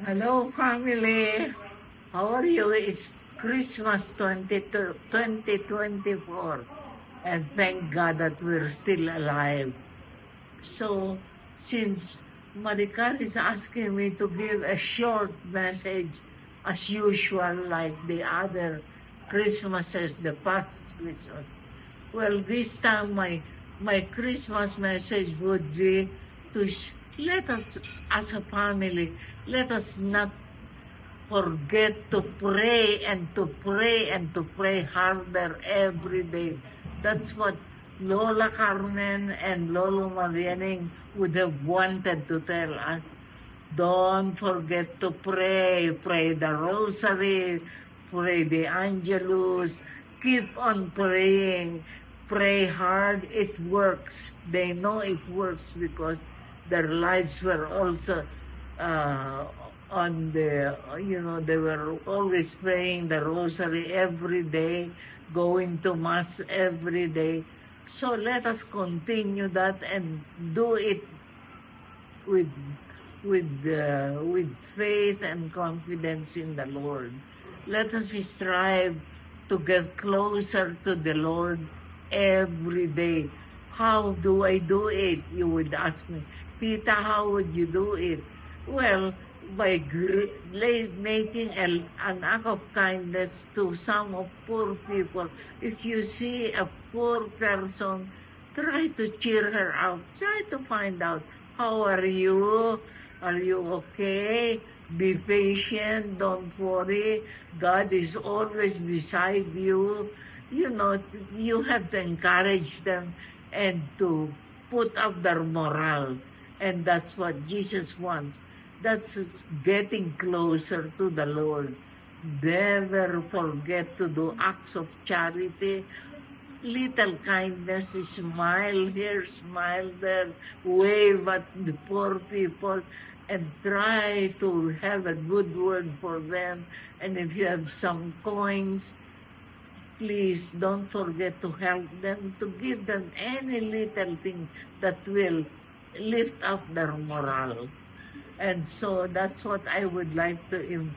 Hello, family. How are you? It's Christmas 2024, and thank God that we're still alive. So, since Maricar is asking me to give a short message, as usual, like the other Christmases, the past Christmas, well, this time my Christmas message would be to let us, as a family, let us not forget to pray and to pray and to pray harder every day. That's what Lola Carmen and Lolo Marianing would have wanted to tell us. Don't forget to pray. Pray the rosary, pray the Angelus. Keep on praying. Pray hard. It works. They know it works because their lives were also uh, on the, they were always praying the rosary every day, going to Mass every day. So let us continue that and do it with with faith and confidence in the Lord. Let us strive to get closer to the Lord every day. How do I do it? You would ask me, Tita, how would you do it? Well, by making an act of kindness to some of poor people. If you see a poor person, try to cheer her up. Try to find out, how are you? Are you okay? Be patient. Don't worry. God is always beside you. You know, you have to encourage them and to put up their morale. And that's what Jesus wants. That's getting closer to the Lord. Never forget to do acts of charity, little kindness, smile here, smile there, wave at the poor people, and try to have a good word for them. And if you have some coins, please don't forget to help them, to give them any little thing that will lift up their morale. And so that's what I would like to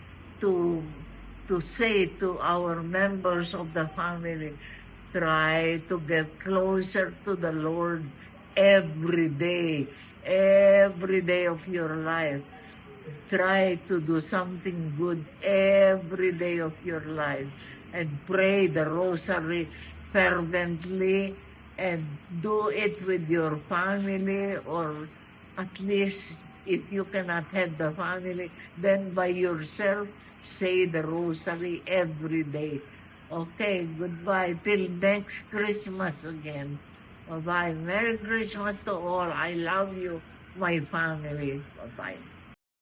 to say to our members of the family. Try to get closer to the Lord every day of your life. Try to do something good every day of your life and pray the rosary fervently and do it with your family, or at least if you cannot have the family, then by yourself say the rosary every day. Okay, goodbye till next Christmas again. Bye-bye. Merry Christmas to all. I love you, my family. Bye-bye.